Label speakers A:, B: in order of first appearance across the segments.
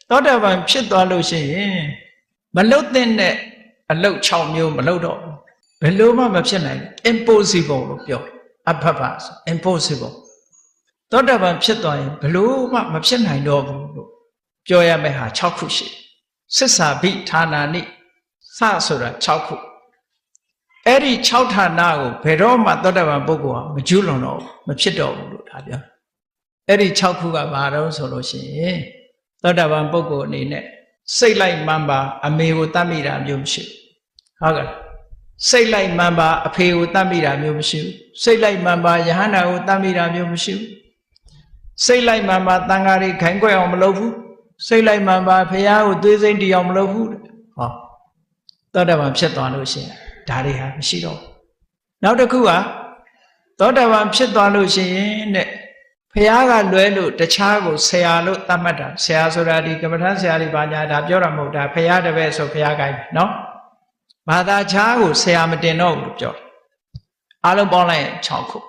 A: သောတာပန်ဖြစ်သွားလို့ရှိရင်မလုတ်တဲ့အလုတ်6မျိုးမလုတ်တော့ဘယ်လိုမှမဖြစ်နိုင်ဘူး impossible လို့ပြောအဘဘ impossible သောတာပန်ဖြစ်သွားရင်ဘယ်လိုမှမဖြစ်နိုင်တော့ဘူးလို့ပြောရမယ့်ဟာ6ခုရှိစစ္စာဘိဌာနာနိစဆိုတာ6ခုအဲ့ဒီ6ဌာနကိုဘယ်တော့မှသောတာပန်ပုဂ္ဂိုလ်ဟာမကျွလွန်တော့မဖြစ်တော့ဘူးလို့ဒါပြောအဲ့ဒီ6ခုကဘာတော့ဆိုလို့ရှိရင်သောတာပန်ပုဂ္ဂိုလ်အနေနဲ့စိတ်လိုက်မှန်ပါအမေကိုတတ်မိတာမျိုးမရှိဘူးဟုတ်ကဲ့စိတ်လိုက်မှန်ပါအဖေကိုတတ်မိတာမျိုးမရှိဘူးစိတ်လိုက်မှန်ပါယဟန္တာကိုတတ်မိတာမျိုးမရှိဘူးစိတ်လိုက်မှန်ပါတန်ဃာတွေခိုင်းကွက်အောင်မလုပ်ဘူးစိတ်လိုက်မှန်ပါဖရာကိုသွေးစိမ့်တီအောင်မလုပ်ဘူးဟောသောတာပန်ဖြစ်သွားလို့ရှိရင်ဒါတွေဟာမရှိတော့ဘူးနောက်တစ်ခုကသောတာပန်ဖြစ်သွားလို့ရှိရင်တဲ့ဖရာကလွဲလို့တခြားကိုဆရာလို့သတ်မှတ်တာဆရာဆိုတာဒီကမ္မထဆရာတွေဘာညာဒါပြောတာမဟုတ်တာဖရာတပည့်ဆိုဖရာကိုင်းနော်ဘာသာခြားကိုဆရာမတင်တော့ဘူးလို့ပြောအားလုံးပေါင်းလိုက်ရင်6ခု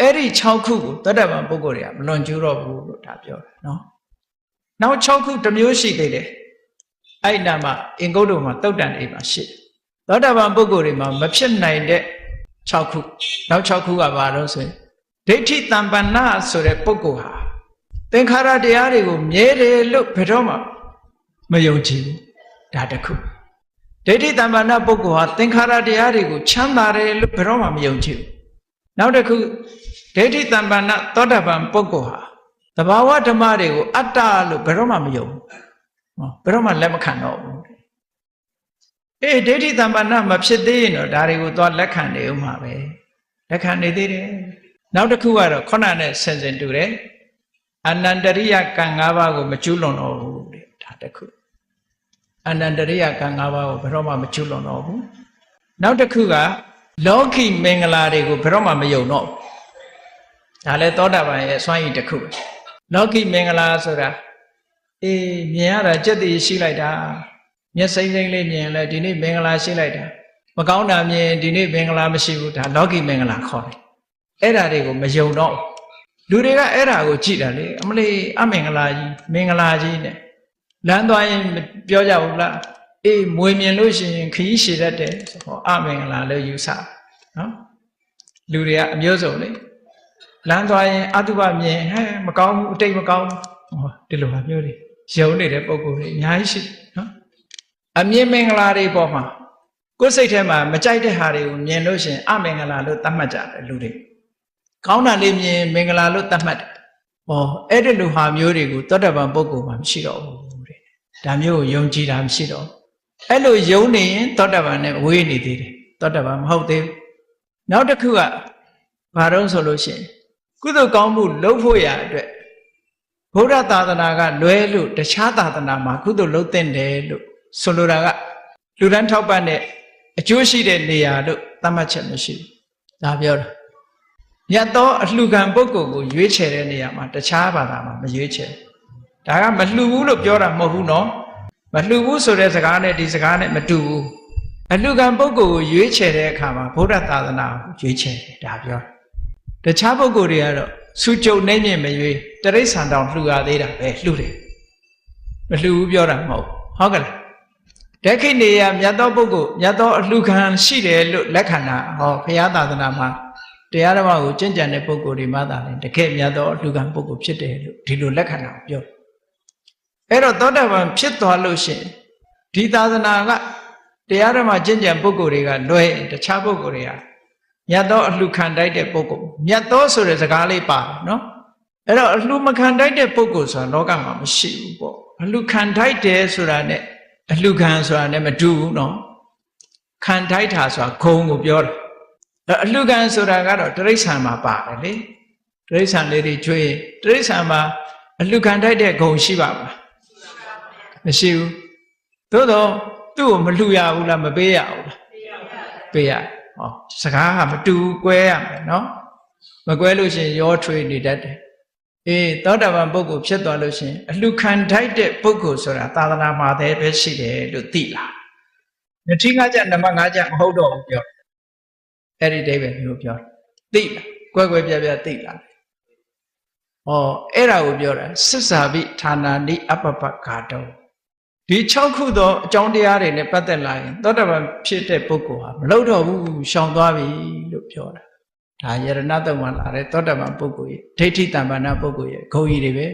A: အဲ့ဒီ6ခုကိုသောတာပန်ပုဂ္ဂိုလ်တွေကမလွန်ကျူးတော့ဘူးလို့ဒါပြောတယ်နော်နောက်6ခုတစ်မျိုးရှိသေးတယ်အဲ့နာမှာအင်္ဂုတ္တမှာတုတ်တန်တွေမှာရှိတယ်သောတာပန်ပုဂ္ဂိုလ်တွေမှာမဖြစ်နိုင်တဲ့6ခုနောက်6ခုကဘာလို့ဆိုရင်ဒိဋ္ဌိတံပန္နဆိုတဲ့ပုဂ္ဂိုလ်ဟာသင်္ခါရတရားတွေကိုမြဲတယ်လို့ဘယ်တော့မှမယုံကြည်ဘူးဒါတစ်ခုဒိဋ္ဌိတံပန္နပုဂ္ဂိုလ်ဟာသင်္ခါရတရားတွေကိုချမ်းသာတယ်လို့ဘယ်တော့မှမယုံကြည်ဘူးနောက်တစ်ခုဒိဋ္ဌိတံပန္နသောတာပန်ပုဂ္ဂိုလ်ဟာသဘာဝဓမ္မတွေကိုအတ္တလို့ဘယ်တော့မှမယုံဘူးဘယ်တော့မှလက်မခံတော့ဘူးဒိဋ္ဌိတံပန္နမဖြစ်သေးရင်တော့ဒါတွေကိုသွားလက်ခံနေဦးမှာပဲလက်ခံနေသေးတယ်နောက်တစ်ခုကတော့ခုနနဲ့ဆင်စင်တူတယ်အနန္တရိယကံ၅ပါးကိုမကျူးလွန်တော့ဘူးတဲ့ဒါတစ်ခုအနန္တရိယကံ၅ပါးကိုဘယ်တော့မှမကျူးလွန်တော့ဘူးနောက်တစ်ခုကလောကီမင်္ဂလာတွေကိုဘယ်တော့မှမယုံတော့ဘူးဒါလည်းသောတာပန်ရဲ့စွမ်းရည်တစ်ခုလောကီမင်္ဂလာဆိုတာမြင်ရတာစက်တည်ရှိလိုက်တာမျက်စိမ့်စိမ့်လေးမြင်လဲဒီနေ့မင်္ဂလာရှိလိုက်တာမကောင်းတာမြင်ဒီနေ့မင်္ဂလာမရှိဘူးဒါလောကီမင်္ဂလာခေါ်တယ်အဲ့ဓာတွေကိုမယုံတော့လူတွေကအဲ့ဓာကိုကြည့်တာလေအမလေးအမင်္ဂလာကြီးမင်္ဂလာကြီးနဲ့လမ်းသွားရင်ပြောကြဘူးလားမွေမြင်လို့ရှိရင်ခရီးရှည်တတ်တယ်ဟောအမင်္ဂလာလို့ယူဆနော်လူတွေကအမျိုးစုံလေလမ်းသွားရင်အတုပမြင်မကောင်းဘူးအတိတ်မကောင်းဘူးဟောဒီလိုဟာမျိုးတွေယုံနေတဲ့ပုံကိုယ်တွေအများကြီးရှိနော်အမြင်မင်္ဂလာတွေပေါ်မှာကိုယ်စိတ်ထဲမှာမကြိုက်တဲ့ဟာတွေကိုမြင်လို့ရှိရင်အမင်္ဂလာလို့သတ်မှတ်ကြတယ်လူတွေကောင်းတာလေးမြင်မင်္ဂလာလို့သတ်မှတ်တယ်ဟောအဲ့ဒီလိုဟာမျိုးတွေကိုသောတာပန်ပုဂ္ဂိုလ်မှာမရှိတော့ဘူးတဲ့ဒါမျိုးကိုယုံကြည်တာမရှိတော့အဲ့လိုယုံနေရင်သောတာပန်နဲ့ဝေးနေသေးတယ်သောတာပန်မဟုတ်သေးဘူးနောက်တစ်ခုကဘာတော့ဆိုလို့ရှိရင်ကုသိုလ်ကောင်းမှုလုပ်ဖို့ရအတွက်ဗုဒ္ဓသာသနာကလွဲလို့တခြားသာသနာမှာကုသိုလ်လုပ်သင့်တယ်လို့ဆိုလိုတာကလူတန်းထောက်ပံ့တဲ့အကျိုးရှိတဲ့နေရာလို့သတ်မှတ်ချက်မရှိဘူးဒါပြောတာမြတ်သောအလှူခံပုဂ္ဂိုလ်ကိုရွေးချယ်တဲ့နေရာမှာတခြားဘာသာမှာမရွေးချယ်ဒါကမလှူဘူးလို့ပြောတာမဟုတ်ဘူးနော်မလှူဘူးဆိုတဲ့စကားနဲ့ဒီစကားနဲ့မတူဘူးအလှူခံပုဂ္ဂိုလ်ကိုရွေးချယ်တဲ့အခါမှာဗုဒ္ဓသာသနာကိုရွေးချယ်တယ်ဒါပြောတခြားပုဂ္ဂိုလ်တွေကတော့စုကြုံနေမြင်မရွေးတရိစ္ဆာန်တောင်လှူရသေးတာပဲလှူတယ်မလှူဘူးပြောတာမဟုတ်ဟုတ်ကဲ့ဒက္ခိဏေယမြတ်သောပုဂ္ဂိုလ်မြတ်သောအလှူခံရှိတယ်လို့လက်ခံတာဟောဘုရားသာသနာမှာတရားဓမ္မကိုကျင့်ကြံတဲ့ပုဂ္ဂိုလ်တွေမှသာလေတကယ်မြတ်သောအလှူခံပုဂ္ဂိုလ်ဖြစ်တယ်လို့ဒီလိုလက်ခံတာပြောအဲ့တော့သောတာပန်ဖြစ်သွားလို့ရှိရင်ဒီသာသနာကတရားဓမ္မကျင့်ကြံပုဂ္ဂိုလ်တွေကလွယ်တခြားပုဂ္ဂိုလ်တွေကမြတ်သောအလှူခံတိုက်တဲ့ပုဂ္ဂိုလ်မြတ်သောဆိုတဲ့စကားလေးပါတယ်နော်အဲ့တော့အလှူမခံတိုက်တဲ့ပုဂ္ဂိုလ်ဆိုတာလောကမှာမရှိဘူးပေါ့အလှူခံတိုက်တယ်ဆိုတာနဲ့အလှူခံဆိုတာနဲ့မတူဘူးနော်ခံတိုက်တာဆိုတာဂုံကိုပြောတာအလှူခံဆိုတာကတော့တိရစ္ဆာန်မှာပါတယ်လေတိရစ္ဆာန်လေးတွေကျွေးတိရစ္ဆာန်မှာအလှူခံတိုက်တဲ့ဂုံရှိပါမလားမရှိဘူးသို့တော့သူ့ကိုမလှူရဘူးလားမပေးရဘူးလားပေးရဟောစကားကမတူကွဲရမယ်နော်မကွဲလို့ရှိရင်ရောထွေးနေတတ်တယ်သောတာပန်ပုဂ္ဂိုလ်ဖြစ်သွားလို့ရှိရင်အလှခံထိုက်တဲ့ပုဂ္ဂိုလ်ဆိုတာသာသနာမှာတည်းပဲရှိတယ်လို့သိလာ။မြတိငါးချက်နံပါတ်5ချက်မဟုတ်တော့ဘူးပြော။အဲ့ဒီအိဗယ်မျိုးပြောသိလာ။ကွဲကွဲပြားပြားသိလာ ဟောအဲ့ဒါကိုပြောတာစစ္စာပိဌာနာနိအပ္ပပဂါတောဒီ6ခုသောအကြောင်းတရားတွေနဲ့ပတ်သက်လာရင်သောတာပန်ဖြစ်တဲ့ပုဂ္ဂိုလ်ဟာမလုပ်တော့ဘူးရှောင်သွားပြီလို့ပြောတာဒါယရဏတုံမှာလာတဲ့သောတာပန်ပုဂ္ဂိုလ်ရဲ့ဒိဋ္ဌိတမ္ပန္နပုဂ္ဂိုလ်ရဲ့ဂုဏ်ကြီးတွေပဲ